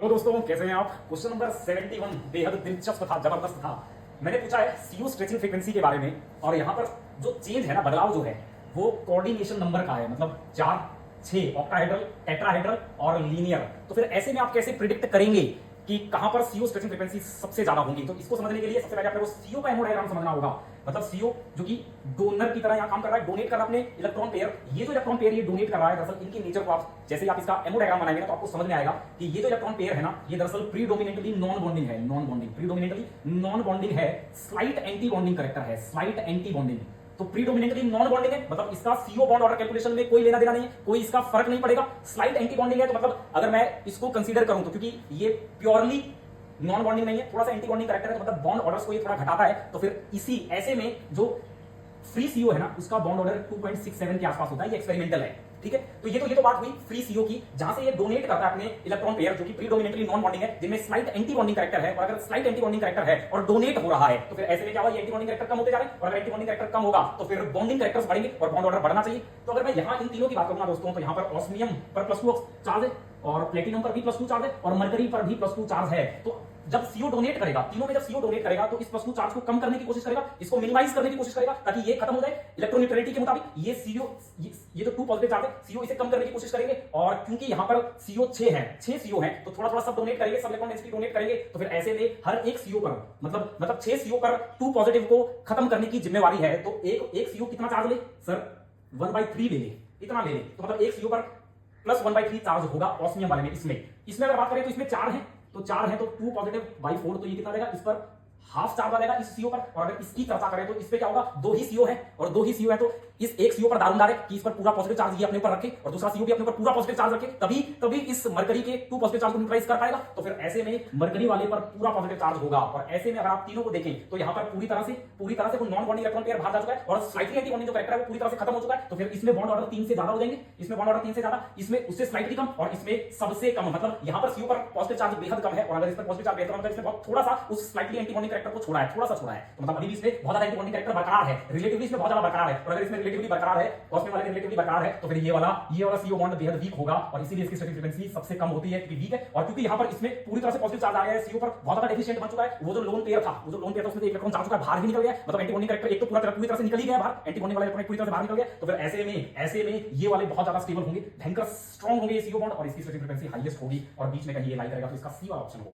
Hello दोस्तों, कैसे हैं आप। क्वेश्चन नंबर 71 बेहद दिलचस्प था, जबरदस्त था। मैंने पूछा है सीयू स्ट्रेचिंग फ्रीक्वेंसी के बारे में, और यहाँ पर जो चेंज है ना, बदलाव जो है वो कोऑर्डिनेशन नंबर का है, मतलब 4, 6 ऑक्टाहेड्रल, टेट्राहेड्रल और लीनियर। तो फिर ऐसे में आप कैसे प्रिडिक्ट करेंगे कि कहां पर सीओ स्ट्रेचिंग फ्रीक्वेंसी सबसे ज्यादा होगी। तो इसको समझने के लिए सबसे पहले आपको सीओ का हेमोडायग्राम समझना होगा। मतलब सीओ जो कि डोनर की तरह यहां काम कर रहा है, डोनेट कर रहा है अपने इलेक्ट्रॉन पेयर। ये जो इलेक्ट्रॉन पेयर ये डोनेट कर रहा है, दरअसल इनकी नेचर को आप जैसे ही आप इसका हेमोडायग्राम बनाएंगे ना, तो आपको समझ में आएगा कि ये जो इलेक्ट्रॉन पेयर है ना, ये दरअसल प्रीडोमिनेंटली नॉन बॉन्डिंग है। Non bonding, predominantly non bonding है, स्लाइट एंटी बॉन्डिंग करेक्टर है, स्लाइट एंटी बॉन्डिंग। तो प्रीडोमिनेंटली नॉन बॉन्डिंग है, मतलब इसका सीओ बॉन्ड ऑर्डर कैलकुलेशन में कोई लेना देना नहीं है, कोई इसका फर्क नहीं पड़ेगा। स्लाइट एंटी बॉन्डिंग है, तो मतलब अगर मैं इसको कंसीडर करूं तो क्योंकि ये प्योरली नॉन बॉन्डिंग नहीं है, थोड़ा सा एंटी बॉन्डिंग करेक्टर है, तो मतलब बॉन्ड ऑर्डर्स को ये थोड़ा घटाता है। तो फिर इसी ऐसे में जो फ्री सीओ है ना, उसका बॉन्ड ऑर्डर 2.67 के आसपास होता है। ये एक्सपेरिमेंटल है, ठीक है। तो ये तो बात हुई फ्री सीओ की, जहां से ये डोनेट करता है अपने इलेक्ट्रॉन पेयर जो कि प्रीडोमिनेंटली नॉन बॉन्डिंग है, जिनमें स्लाइट एंटी बॉन्डिंग करेक्टर है। और अगर स्लाइट एंटी बॉन्डिंग करेक्टर है और डोनेट हो रहा है, तो फिर ऐसे में क्या होगा, ये एंटी बॉन्डिंग करेक्टर कम होते जा रहे हैं। और अगर एंटी बॉन्डिंग करेक्टर कम होगा तो फिर बॉन्डिंग करेक्टर्स बढ़ेंगे और बॉन्ड ऑर्डर बढ़ना चाहिए। तो अगर मैं यहां इन तीनों की बात करूंगा दोस्तों, तो यहां पर ऑस्मियम पर +2 चार्ज है, और प्लेटिनम पर भी +2 चार्ज है, और मरकरी पर भी +2 चार्ज है। तो जब सीओ डोनेट करेगा, तीनों में जब सीओ डोनेट करेगा, तो इस +2 चार्ज को कम करने की कोशिश करेगा, इसको मिनिमाइज करने की कोशिश करेगा, ताकि ये खत्म हो जाए इलेक्ट्रोन्यूट्रलिटी के मुताबिक। ये सीओ, ये जो 2 पॉजिटिव चार्ज है, सीओ इसे कम करने की कोशिश करेंगे। और क्योंकि यहां पर सीओ 6 है, 6 सीओ है, तो थोड़ा थोड़ा सब डोनेट करेंगे, सब इलेक्ट्रॉन डेंसिटी डोनेट करेंगे। तो फिर ऐसे में हर एक सीओ पर मतलब 6 सीओ पर 2 पॉजिटिव को खत्म करने की जिम्मेवारी है। तो एक सीओ कितना चार्ज ले सर, 1/3 ले ले, इतना ले ले। तो मतलब एक सीओ पर +1/3 चार्ज होगा ऑस्मियम वाले में। इसमें अगर बात करें तो इसमें 4 है, तो 4 है तो 2 पॉजिटिव बाई 4, तो ये कितना रहेगा, इस पर हाफ चार्ज आ जाएगा इस सीओ पर। और अगर इसकी चर्चा करें तो इस पे क्या होगा, 2 ही सीओ है, और 2 ही सीओ है, तो इस एक सीओ पर दारोमदार है कि इस पर पूरा पॉजिटिव चार्ज ये अपने ऊपर रखे, और दूसरा सीओ भी अपने ऊपर पूरा पॉजिटिव चार्ज रखे, तभी इस मरकरी के 2 पॉजिटिव चार्ज को न्यूट्रलाइज कर पाएगा। तो फिर ऐसे में मरकरी वाले पर पूरा पॉजिटिव चार्ज होगा। और ऐसे में अगर आप तीनों को देखें तो यहां पर पूरी तरह से वो नॉन बॉन्डिंग इलेक्ट्रॉन पेयर बाहर जा चुका है, और स्लाइटली एंटी बॉन्डिंग जो करेक्टर है वो पूरी तरह से खत्म हो चुका है। तो फिर इसमें बॉन्ड ऑर्डर 3 से ज्यादा हो जाएंगे, इसमें बॉन्ड ऑर्डर 3 से ज्यादा, इसमें उससे स्लाइटली कम, और इसमें सबसे कम। मतलब यहां पर सीओ पर पॉजिटिव चार्ज बेहद कम है, और अगर इस पर पॉजिटिव चार्ज बेहद कम है, इसमें बहुत थोड़ा सा उस स्लाइटली एंटी बॉन्डिंग करेक्टर को छोड़ा है, थोड़ा सा छोड़ा है। तो मतलब अभी इसमें बहुत ज्यादा एंटी बॉन्डिंग करेक्टर बरकरार है, रिलेटिवली इसमें बहुत ज्यादा बरकरार है। और अगर इसमें रिलेटिवली बरकरार है, ऑस्मियम वाले रिलेटिवली बरकरार है, तो फिर ये वाला सीओ बॉन्ड बेहद वीक होगा, और इसीलिए इसकी स्ट्रेचिंग फ्रीक्वेंसी सबसे कम होती है, क्योंकि वीक है। और क्योंकि यहां पर इसमें पूरी तरह से पॉजिटिव चार्ज आ गया है, सीओ पर बहुत ज्यादा डेफिशिएंट बन चुका है। वो जो लोन पेयर था उसमें एक इलेक्ट्रॉन जा चुका है, बाहर ही निकल गया, मतलब एंटी बॉन्डिंग करेक्टर एक तो पूरी तरह से निकल ही गया बाहर, एंटी बॉन्डिंग वाला इलेक्ट्रॉन पूरी तरह से बाहर निकल गया। तो फिर ऐसे में ये वाले बहुत ज्यादा स्टेबल होंगे, भयंकर स्ट्रांग होंगे ये सीओ बॉन्ड, और इसकी स्ट्रेचिंग फ्रीक्वेंसी हाईएस्ट होगी, और बीच में कहीं ये लाई करेगा, तो इसका सी वाला ऑप्शन होगा।